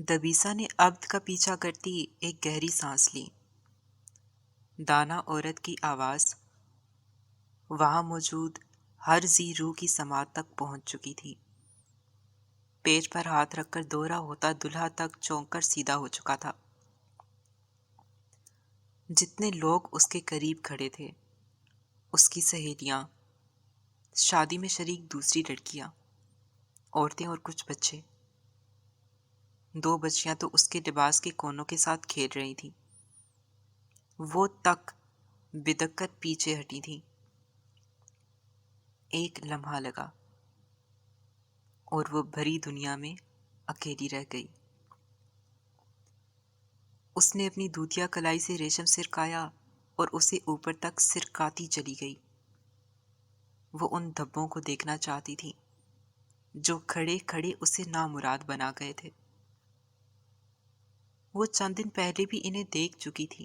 دبیسا نے عبد کا پیچھا کرتی ایک گہری سانس لی۔ دانا عورت کی آواز وہاں موجود ہر ذی روح کی سماعت تک پہنچ چکی تھی۔ پیٹ پر ہاتھ رکھ کر دوہرا ہوتا دلہا تک چونک کر سیدھا ہو چکا تھا۔ جتنے لوگ اس کے قریب کھڑے تھے، اس کی سہیلیاں، شادی میں شریک دوسری لڑکیاں، عورتیں اور کچھ بچے، 2 بچیاں تو اس کے لباس کے کونوں کے ساتھ کھیل رہی تھیں، وہ تک بدک کر پیچھے ہٹی تھیں۔ ایک لمحہ لگا اور وہ بھری دنیا میں اکیلی رہ گئی۔ اس نے اپنی دودھیا کلائی سے ریشم سرکایا اور اسے اوپر تک سرکاتی چلی گئی۔ وہ ان دھبوں کو دیکھنا چاہتی تھی جو کھڑے کھڑے اسے نامراد بنا گئے تھے۔ وہ چند دن پہلے بھی انہیں دیکھ چکی تھی،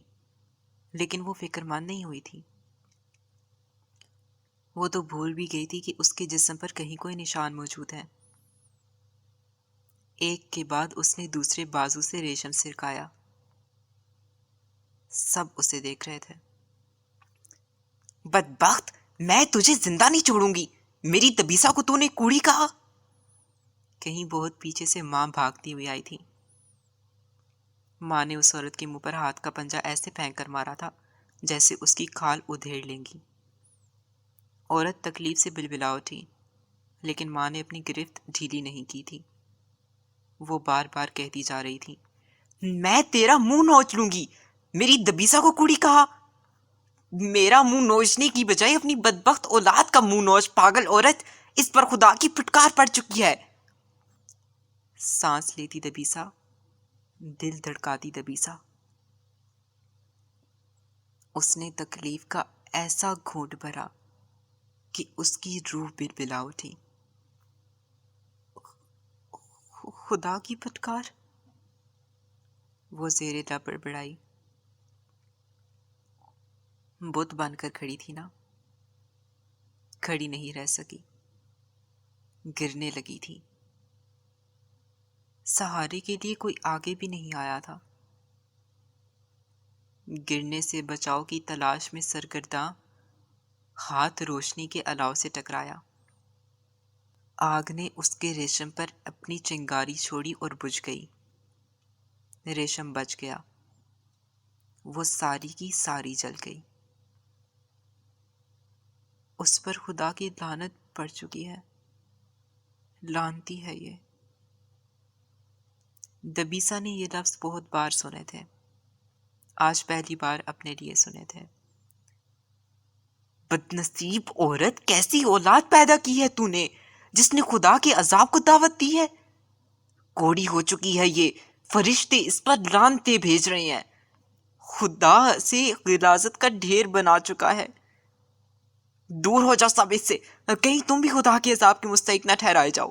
لیکن وہ فکر مند نہیں ہوئی تھی۔ وہ تو بھول بھی گئی تھی کہ اس کے جسم پر کہیں کوئی نشان موجود ہے۔ ایک کے بعد اس نے دوسرے بازو سے ریشم سرکایا۔ سب اسے دیکھ رہے تھے۔ بدبخت، میں تجھے زندہ نہیں چھوڑوں گی، میری دبیسا کو تو نے کوڑی کہا۔ کہیں بہت پیچھے سے ماں بھاگتی ہوئی آئی تھی۔ ماں نے اس عورت کے منہ پر ہاتھ کا پنجہ ایسے پھینک کر مارا تھا جیسے اس کی کھال ادھیڑ لیں گی۔ عورت تکلیف سے بلبلا اٹھی، لیکن ماں نے اپنی گرفت ڈھیلی نہیں کی تھی۔ وہ بار بار کہتی جا رہی تھی، میں تیرا منہ نوچ لوں گی، میری دبیسا کو کوڑی کہا۔ میرا منہ نوچنے کی بجائے اپنی بدبخت اولاد کا منہ نوچ، پاگل عورت، اس پر خدا کی پھٹکار پڑ چکی ہے۔ سانس لیتی دبیسا، دل دھڑکاتی دبیسا، اس نے تکلیف کا ایسا گھونٹ بھرا کہ اس کی روح بلبلا اٹھی۔ خدا کی پھٹکار؟ وہ زیر لب بڑبڑائی۔ بت بن کر کھڑی تھی نا، کھڑی نہیں رہ سکی، گرنے لگی تھی۔ سہارے کے لیے کوئی آگے بھی نہیں آیا تھا۔ گرنے سے بچاؤ کی تلاش میں سرگرداں ہاتھ روشنی کے الاؤ سے ٹکرایا۔ آگ نے اس کے ریشم پر اپنی چنگاری چھوڑی اور بجھ گئی۔ ریشم بچ گیا، وہ ساری کی ساری جل گئی۔ اس پر خدا کی لعنت پڑ چکی ہے، لعنتی ہے یہ۔ دبیسا نے یہ لفظ بہت بار سنے تھے، آج پہلی بار اپنے لیے سنے تھے۔ بدنصیب عورت، کیسی اولاد پیدا کی ہے تو نے، جس نے خدا کے عذاب کو دعوت دی ہے۔ کوڑی ہو چکی ہے یہ، فرشتے اس پر لعنتیں بھیج رہے ہیں، خدا سے غلاظت کا ڈھیر بنا چکا ہے۔ دور ہو جا سب اس سے، کہیں تم بھی خدا کے عذاب کے مستحق نہ ٹھہرائے جاؤ۔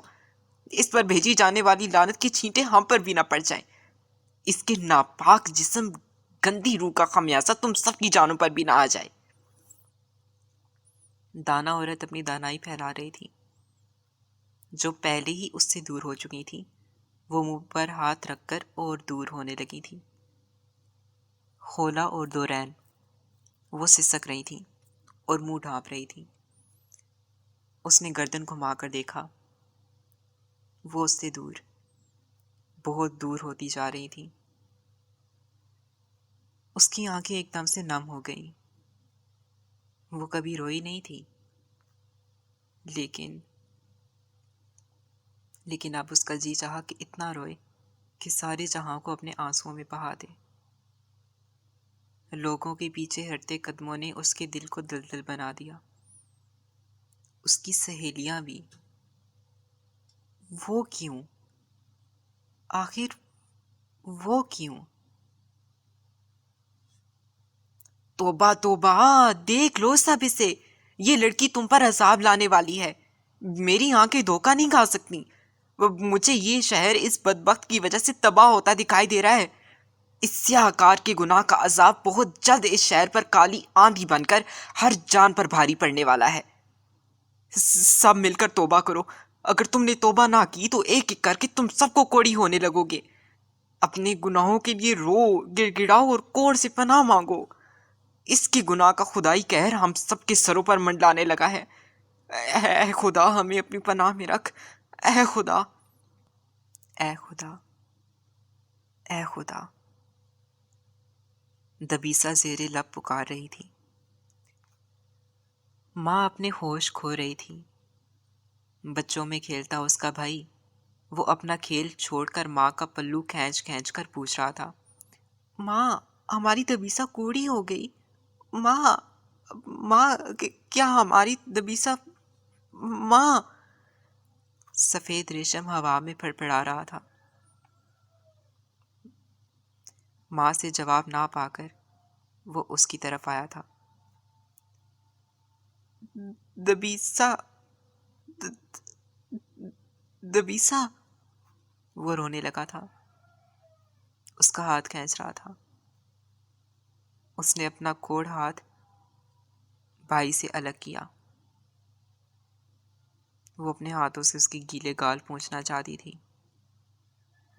اس پر بھیجی جانے والی لعنت کی چھینٹیں ہم پر بھی نہ پڑ جائیں۔ اس کے ناپاک جسم، گندی روح کا خمیازہ تم سب کی جانوں پر بھی نہ آ جائے۔ دانا عورت اپنی دانائی پھیلا رہی تھی، جو پہلے ہی اس سے دور ہو چکی تھی۔ وہ منہ پر ہاتھ رکھ کر اور دور ہونے لگی تھی۔ خولا اور دورین، وہ سسک رہی تھی اور منہ ڈھانپ رہی تھی۔ اس نے گردن گھما کر دیکھا، وہ اس سے دور، بہت دور ہوتی جا رہی تھی۔ اس کی آنکھیں ایک دم سے نم ہو گئیں۔ وہ کبھی روئی نہیں تھی، لیکن اب اس کا جی چاہا کہ اتنا روئے کہ سارے جہاں کو اپنے آنسوؤں میں بہا دے۔ لوگوں کے پیچھے ہٹتے قدموں نے اس کے دل کو دلدل بنا دیا۔ اس کی سہیلیاں بھی۔ وہ کیوں؟ آخر وہ کیوں؟ توبہ توبہ، دیکھ لو سب اسے، یہ لڑکی تم پر عذاب لانے والی ہے۔ میری آنکھیں دھوکہ نہیں کھا سکتی۔ مجھے یہ شہر اس بدبخت کی وجہ سے تباہ ہوتا دکھائی دے رہا ہے۔ اس سیاہ کار کے گناہ کا عذاب بہت جلد اس شہر پر کالی آندھی بن کر ہر جان پر بھاری پڑنے والا ہے۔ سب مل کر توبہ کرو، اگر تم نے توبہ نہ کی تو ایک ایک کر کے تم سب کو کوڑی ہونے لگو گے۔ اپنے گناہوں کے لیے رو، گڑ گڑاؤ اور کوڑ سے پناہ مانگو. اس کے گناہ کا خدائی قہر ہم سب کے سروں پر منڈلانے لگا ہے. اے خدا ہمیں اپنی پناہ میں رکھ. اے خدا، اے خدا، اے خدا. دبیسا زیر لب پکار رہی تھی. ماں اپنے ہوش کھو رہی تھی. بچوں میں کھیلتا اس کا بھائی، وہ اپنا کھیل چھوڑ کر ماں کا پلو کھینچ کھینچ کر پوچھ رہا تھا، ماں ہماری دبیسا کوڑی ہو گئی. ماں، ماں، کیا ہماری دبیسا؟ ماں. سفید ریشم ہوا میں پھڑ پھڑا رہا تھا. ماں سے جواب نہ پا کر وہ اس کی طرف آیا تھا. دبیسا، دبیسا. وہ رونے لگا تھا. اس کا ہاتھ کھینچ رہا تھا. اس نے اپنا کوڑ ہاتھ بھائی سے الگ کیا. وہ اپنے ہاتھوں سے اس کے گیلے گال پونچھنا چاہتی تھی،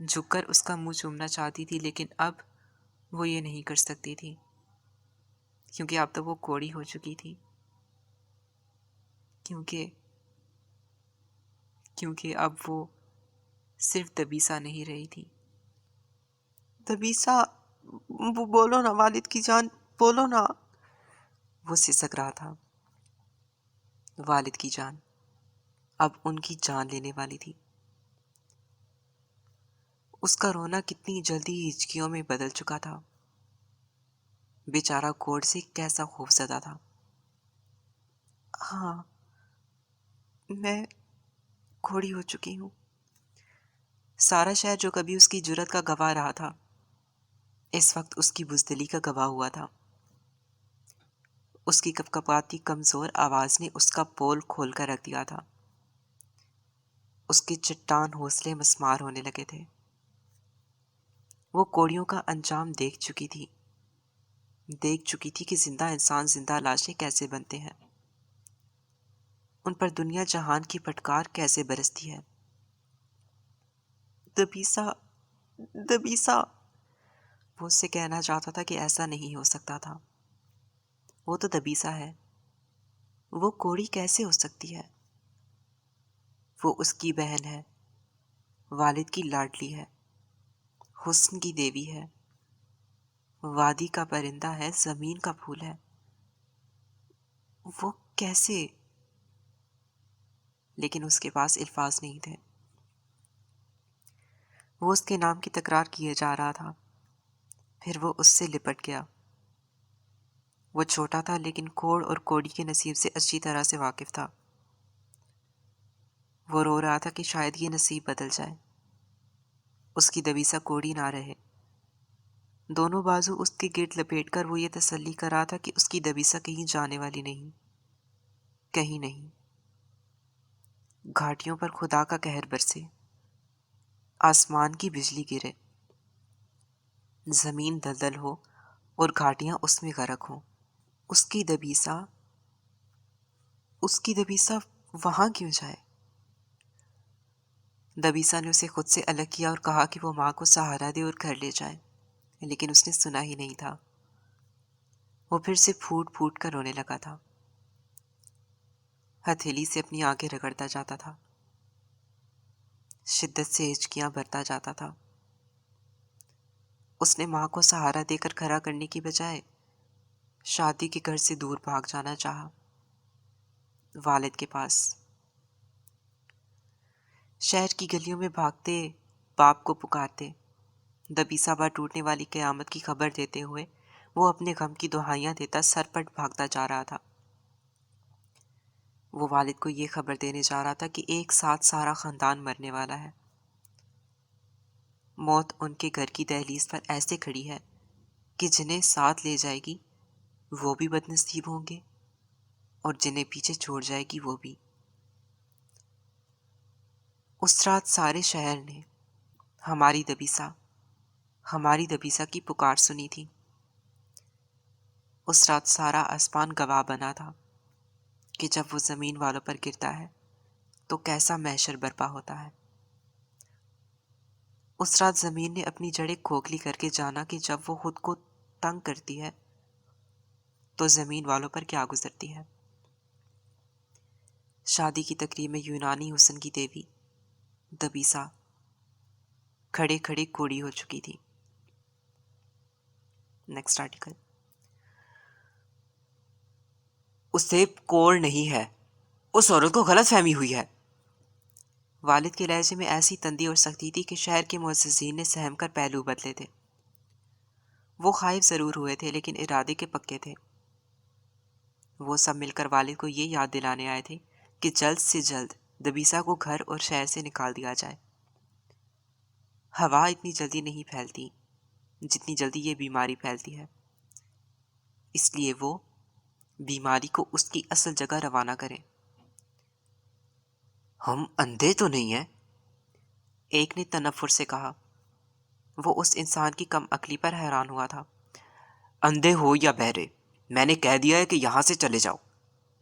جھک کر اس کا منہ چومنا چاہتی تھی، لیکن اب وہ یہ نہیں کر سکتی تھی کیونکہ اب تو وہ کوڑی ہو چکی تھی. کیونکہ اب وہ صرف دبیسا نہیں رہی تھی. دبیسا، بولو نا والد کی جان، بولو نا. وہ سسک رہا تھا. والد کی جان اب ان کی جان لینے والی تھی. اس کا رونا کتنی جلدی ہچکیوں میں بدل چکا تھا. بیچارہ کوڑ سے کیسا خوف زدہ تھا. ہاں، میں کوڑی ہو چکی ہوں. سارا شہر جو کبھی اس کی جرت کا گواہ رہا تھا، اس وقت اس کی بزدلی کا گواہ ہوا تھا. اس کی کپکپاتی کمزور آواز نے اس کا پول کھول کر رکھ دیا تھا. اس کے چٹان حوصلے مسمار ہونے لگے تھے. وہ کوڑیوں کا انجام دیکھ چکی تھی کہ زندہ انسان زندہ لاشیں کیسے بنتے ہیں، ان پر دنیا جہان کی پھٹکار کیسے برستی ہے. دبیسا، دبیسا. وہ اس سے کہنا چاہتا تھا کہ ایسا نہیں ہو سکتا تھا. وہ تو دبیسا ہے، وہ کوڑی کیسے ہو سکتی ہے؟ وہ اس کی بہن ہے، والد کی لاڈلی ہے، حسن کی دیوی ہے، وادی کا پرندہ ہے، زمین کا پھول ہے. وہ کیسے؟ لیکن اس کے پاس الفاظ نہیں تھے. وہ اس کے نام کی تکرار کیے جا رہا تھا. پھر وہ اس سے لپٹ گیا. وہ چھوٹا تھا لیکن کوڑ اور کوڑی کے نصیب سے اچھی طرح سے واقف تھا. وہ رو رہا تھا کہ شاید یہ نصیب بدل جائے، اس کی دبیسا کوڑی نہ رہے. دونوں بازو اس کے گرد لپیٹ کر وہ یہ تسلی کر رہا تھا کہ اس کی دبیسا کہیں جانے والی نہیں، کہیں نہیں. گھاٹیوں پر خدا کا قہر برسے، آسمان کی بجلی گرے، زمین دلدل ہو اور گھاٹیاں اس میں غرق ہوں. اس کی دبیسا وہاں کیوں جائے؟ دبیسا نے اسے خود سے الگ کیا اور کہا کہ وہ ماں کو سہارا دے اور گھر لے جائے، لیکن اس نے سنا ہی نہیں تھا. وہ پھر سے پھوٹ پھوٹ کر رونے لگا تھا. ہتھیلی سے اپنی آنکھیں رگڑتا جاتا تھا. شدت سے ہچکیاں بھرتا جاتا تھا. اس نے ماں کو سہارا دے کر کھڑا کرنے کی بجائے شادی کے گھر سے دور بھاگ جانا چاہا، والد کے پاس. شہر کی گلیوں میں بھاگتے، باپ کو پکارتے، دبیسا بار ٹوٹنے والی قیامت کی خبر دیتے ہوئے وہ اپنے غم کی دہائیاں دیتا سرپٹ بھاگتا جا رہا تھا. وہ والد کو یہ خبر دینے جا رہا تھا کہ ایک ساتھ سارا خاندان مرنے والا ہے. موت ان کے گھر کی دہلیز پر ایسے کھڑی ہے کہ جنہیں ساتھ لے جائے گی وہ بھی بد نصیب ہوں گے اور جنہیں پیچھے چھوڑ جائے گی وہ بھی. اس رات سارے شہر نے ہماری دبیسا کی پکار سنی تھی. اس رات سارا آسمان گواہ بنا تھا کہ جب وہ زمین والوں پر گرتا ہے تو کیسا محشر برپا ہوتا ہے. اس رات زمین نے اپنی جڑیں کھوکھلی کر کے جانا کہ جب وہ خود کو تنگ کرتی ہے تو زمین والوں پر کیا گزرتی ہے۔ شادی کی تقریب میں یونانی حسن کی دیوی دبیسا کھڑے کھڑے کوڑی ہو چکی تھی۔ Next article. اسے کوڑ نہیں ہے، اس عورت کو غلط فہمی ہوئی ہے۔ والد کے لہجے میں ایسی تندی اور سختی تھی کہ شہر کے معززین نے سہم کر پہلو بدلے تھے۔ وہ خائف ضرور ہوئے تھے لیکن ارادے کے پکے تھے۔ وہ سب مل کر والد کو یہ یاد دلانے آئے تھے کہ جلد سے جلد دبیسا کو گھر اور شہر سے نکال دیا جائے۔ ہوا اتنی جلدی نہیں پھیلتی جتنی جلدی یہ بیماری پھیلتی ہے، اس لیے وہ بیماری کو اس کی اصل جگہ روانہ کریں۔ ہم اندھے تو نہیں ہیں؟ ایک نے تنفر سے کہا۔ وہ اس انسان کی کم عقلی پر حیران ہوا تھا۔ اندھے ہو یا بہرے، میں نے کہہ دیا ہے کہ یہاں سے چلے جاؤ۔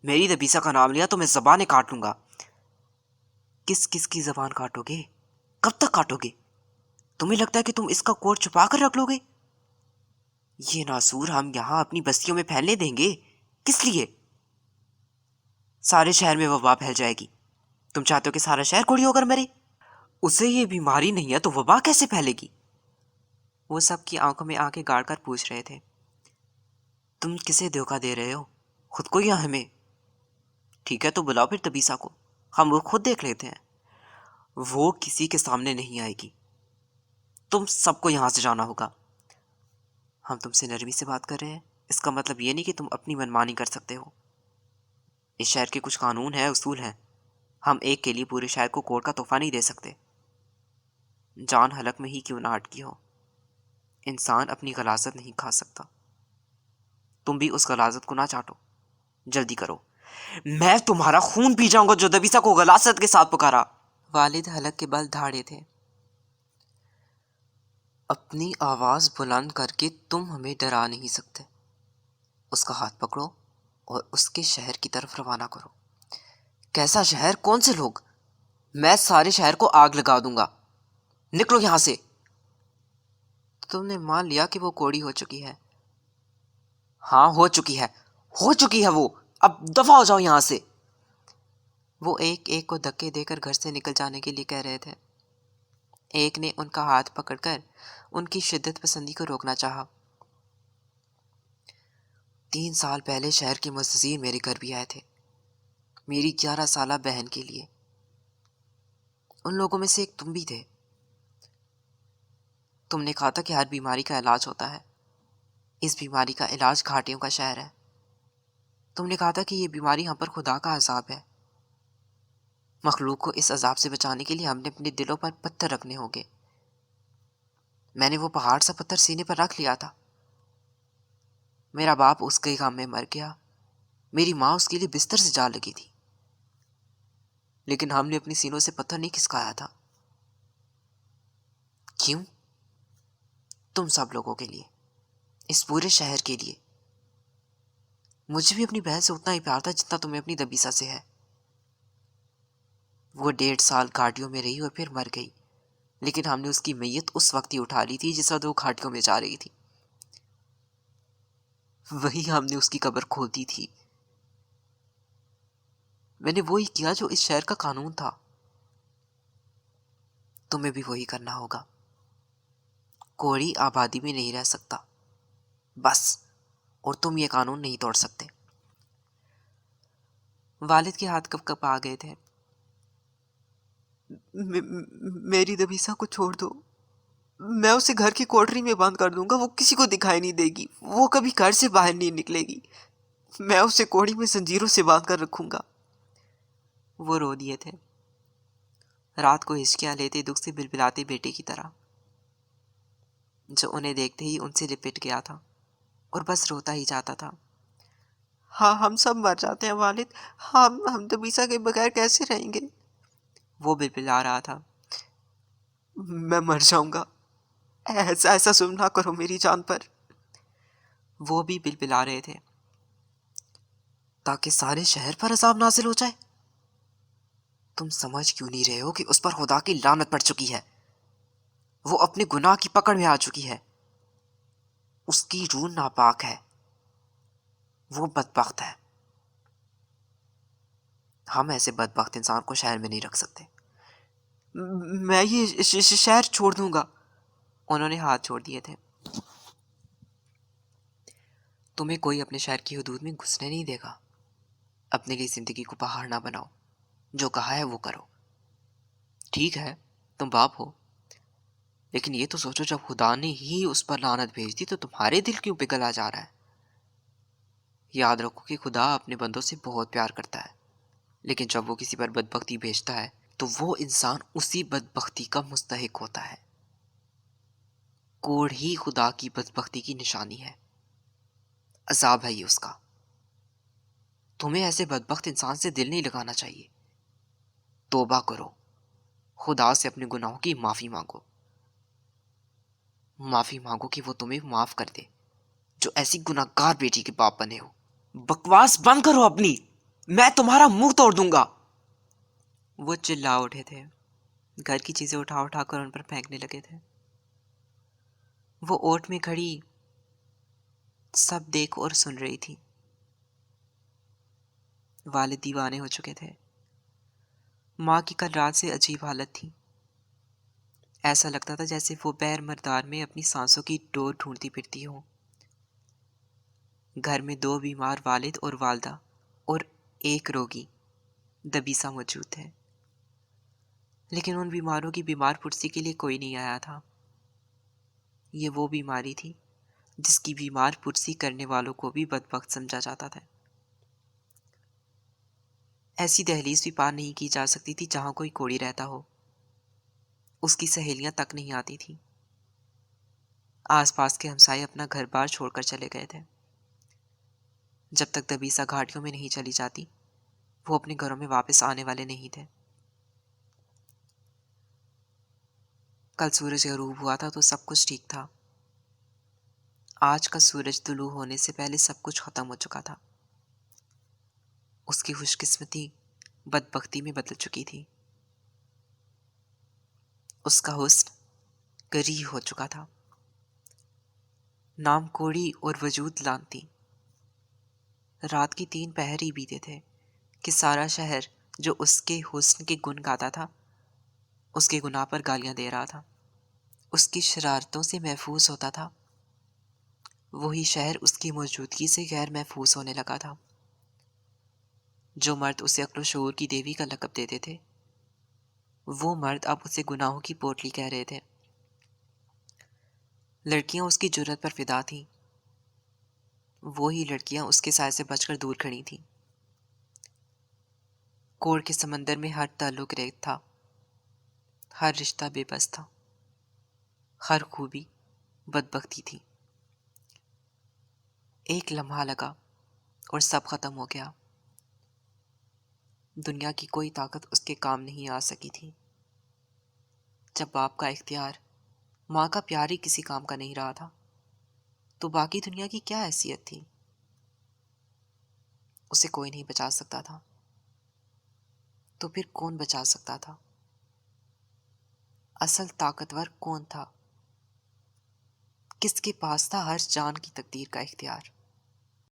میری دبیسا کا نام لیا تو میں زبانیں کاٹ لوں گا۔ کس کس کی زبان کاٹو گے؟ کب تک کاٹو گے؟ تمہیں لگتا ہے کہ تم اس کا کوڑ چھپا کر رکھ لو گے؟ یہ ناسور ہم یہاں اپنی بستیوں میں پھیلنے دیں گے؟ کس لیے؟ سارے شہر میں وبا پھیل جائے گی۔ تم چاہتے ہو کہ سارا شہر کوڑی ہو کر مرے؟ اسے یہ بیماری نہیں ہے تو وبا کیسے پھیلے گی؟ وہ سب کی آنکھوں میں آنکھیں گاڑ کر پوچھ رہے تھے۔ تم کسے دھوکہ دے رہے ہو، خود کو یا ہمیں؟ ٹھیک ہے تو بلاؤ پھر دبیسا کو، ہم وہ خود دیکھ لیتے ہیں۔ وہ کسی کے سامنے نہیں آئے گی، تم سب کو یہاں سے جانا ہوگا۔ ہم تم سے نرمی سے بات کر رہے ہیں، اس کا مطلب یہ نہیں کہ تم اپنی منمانی کر سکتے ہو۔ اس شہر کے کچھ قانون ہیں، اصول ہیں، ہم ایک کے لیے پورے شہر کو کوڑ کا تحفہ نہیں دے سکتے۔ جان حلق میں ہی کیوں نہ اٹکی ہو، انسان اپنی غلاظت نہیں کھا سکتا۔ تم بھی اس غلاظت کو نہ چاٹو، جلدی کرو، میں تمہارا خون پی جاؤں گا جو دبیسا کو غلاظت کے ساتھ پکارا۔ والد حلق کے بل دھاڑے تھے۔ اپنی آواز بلند کر کے تم ہمیں ڈرا نہیں سکتے۔ اس کا ہاتھ پکڑو اور اس کے شہر کی طرف روانہ کرو۔ کیسا شہر؟ کون سے لوگ؟ میں سارے شہر کو آگ لگا دوں گا، نکلو یہاں سے۔ تم نے مان لیا کہ وہ کوڑی ہو چکی ہے؟ ہاں ہو چکی ہے، ہو چکی ہے وہ، اب دفع ہو جاؤ یہاں سے۔ وہ ایک ایک کو دھکے دے کر گھر سے نکل جانے کے لیے کہہ رہے تھے۔ ایک نے ان کا ہاتھ پکڑ کر ان کی شدت پسندی کو روکنا چاہا۔ 3 سال پہلے شہر کے معززین میرے گھر بھی آئے تھے، میری 11 سالہ بہن کے لیے۔ ان لوگوں میں سے ایک تم بھی تھے۔ تم نے کہا تھا کہ ہر بیماری کا علاج ہوتا ہے، اس بیماری کا علاج گھاٹیوں کا شہر ہے۔ تم نے کہا تھا کہ یہ بیماری ہم پر خدا کا عذاب ہے، مخلوق کو اس عذاب سے بچانے کے لیے ہم نے اپنے دلوں پر پتھر رکھنے ہوں گے۔ میں نے وہ پہاڑ سا پتھر سینے پر رکھ لیا تھا۔ میرا باپ اس کے غم میں مر گیا، میری ماں اس کے لیے بستر سے جا لگی تھی، لیکن ہم نے اپنی سینوں سے پتھر نہیں کھسکایا تھا۔ کیوں؟ تم سب لوگوں کے لیے، اس پورے شہر کے لیے۔ مجھے بھی اپنی بہن سے اتنا ہی پیار تھا جتنا تمہیں اپنی دبیسا سے ہے۔ وہ 1.5 سال گھاٹیوں میں رہی اور پھر مر گئی، لیکن ہم نے اس کی میت اس وقت ہی اٹھا لی تھی جس وقت وہ گھاٹیوں میں جا رہی تھی۔ وہی ہم نے اس کی قبر کھود دی تھی۔ میں نے وہی کیا جو اس شہر کا قانون تھا، تمہیں بھی وہی کرنا ہوگا۔ کوئی آبادی میں نہیں رہ سکتا، بس، اور تم یہ قانون نہیں توڑ سکتے۔ والد کے ہاتھ کپ کپ آ گئے تھے۔ میری دبیسا کو چھوڑ دو، میں اسے گھر کی کوٹری میں بند کر دوں گا، وہ کسی کو دکھائی نہیں دے گی، وہ کبھی گھر سے باہر نہیں نکلے گی، میں اسے کوڑی میں زنجیروں سے باندھ کر رکھوں گا۔ وہ رو دیے تھے، رات کو ہچکیاں لیتے، دکھ سے بلبلاتے بیٹے کی طرح، جو انہیں دیکھتے ہی ان سے لپٹ گیا تھا اور بس روتا ہی جاتا تھا۔ ہاں ہم سب مر جاتے ہیں والد، ہم دبیسا کے بغیر کیسے رہیں گے؟ وہ بلبلا رہا تھا۔ میں مر جاؤں گا، ایسا ظلم نہ کرو میری جان پر۔ وہ بھی بلبلا رہے تھے۔ تاکہ سارے شہر پر عذاب نازل ہو جائے؟ تم سمجھ کیوں نہیں رہے ہو کہ اس پر خدا کی لعنت پڑ چکی ہے؟ وہ اپنے گناہ کی پکڑ میں آ چکی ہے، اس کی روح ناپاک ہے، وہ بدبخت ہے۔ ہم ایسے بدبخت انسان کو شہر میں نہیں رکھ سکتے۔ میں یہ شہر چھوڑ دوں گا۔ انہوں نے ہاتھ چھوڑ دیے تھے۔ تمہیں کوئی اپنے شہر کی حدود میں گھسنے نہیں دے گا۔ اپنے لیے زندگی کو پہاڑ نہ بناؤ، جو کہا ہے وہ کرو۔ ٹھیک ہے، تم باپ ہو، لیکن یہ تو سوچو جب خدا نے ہی اس پر لعنت بھیج دی تو تمہارے دل کیوں پگھلا جا رہا ہے؟ یاد رکھو کہ خدا اپنے بندوں سے بہت پیار کرتا ہے، لیکن جب وہ کسی پر بدبختی بھیجتا ہے تو وہ انسان اسی بدبختی کا مستحق ہوتا ہے۔ کوڑ ہی خدا کی بدبختی کی نشانی ہے، عذاب ہے یہ اس کا۔ تمہیں ایسے بدبخت انسان سے دل نہیں لگانا چاہیے۔ توبہ کرو، خدا سے اپنے گناہوں کی معافی مانگو، معافی مانگو کہ وہ تمہیں معاف کر دے جو ایسی گناہ گار بیٹی کے باپ بنے ہو۔ بکواس بند کرو اپنی، میں تمہارا منہ توڑ دوں گا۔ وہ چلا اٹھے تھے، گھر کی چیزیں اٹھا اٹھا کر ان پر پھینکنے لگے تھے۔ وہ اوٹ میں کھڑی سب دیکھ اور سن رہی تھی۔ والد دیوانے ہو چکے تھے۔ ماں کی کل رات سے عجیب حالت تھی۔ ایسا لگتا تھا جیسے وہ بیر مردار میں اپنی سانسوں کی ڈور ڈھونڈتی پھرتی ہو۔ گھر میں 2 بیمار والد اور والدہ اور ایک روگی دبیسا موجود تھے، لیکن ان بیماروں کی بیمار پرسی کے لیے کوئی نہیں آیا تھا۔ یہ وہ بیماری تھی جس کی بیمار پرسی کرنے والوں کو بھی بدبخت سمجھا جاتا تھا۔ ایسی دہلیز بھی پار نہیں کی جا سکتی تھی جہاں کوئی کوڑی رہتا ہو۔ اس کی سہیلیاں تک نہیں آتی تھیں۔ آس پاس کے ہمسائے اپنا گھر بار چھوڑ کر چلے گئے تھے۔ جب تک دبیسا گھاٹیوں میں نہیں چلی جاتی وہ اپنے گھروں میں واپس آنے والے نہیں تھے۔ کل سورج غروب ہوا تھا تو سب کچھ ٹھیک تھا۔ آج کا سورج طلوع ہونے سے پہلے سب کچھ ختم ہو چکا تھا۔ اس کی خوش قسمتی بدبختی میں بدل چکی تھی۔ اس کا حسن کریح ہو چکا تھا۔ نام کوڑی اور وجود لانتی۔ رات کی 3 پہر ہی بیتے تھے کہ سارا شہر جو اس کے حسن کے گن گاتا تھا اس کے گناہ پر گالیاں دے رہا تھا، اس کی شرارتوں سے محفوظ ہوتا تھا۔ وہی شہر اس کی موجودگی سے غیر محفوظ ہونے لگا تھا۔ جو مرد اسے عقل و شعور کی دیوی کا لقب دیتے تھے وہ مرد اب اسے گناہوں کی پوٹلی کہہ رہے تھے۔ لڑکیاں اس کی جرت پر فدا تھیں، وہی لڑکیاں اس کے سائے سے بچ کر دور کھڑی تھیں۔ کوڑ کے سمندر میں ہر تعلق ریت تھا، ہر رشتہ بے بس تھا، ہر خوبی بدبختی تھی۔ ایک لمحہ لگا اور سب ختم ہو گیا۔ دنیا کی کوئی طاقت اس کے کام نہیں آ سکی تھی۔ جب باپ کا اختیار، ماں کا پیار ہی کسی کام کا نہیں رہا تھا تو باقی دنیا کی کیا حیثیت تھی؟ اسے کوئی نہیں بچا سکتا تھا تو پھر کون بچا سکتا تھا؟ اصل طاقتور کون تھا؟ کس کے پاس تھا ہر جان کی تقدیر کا اختیار؟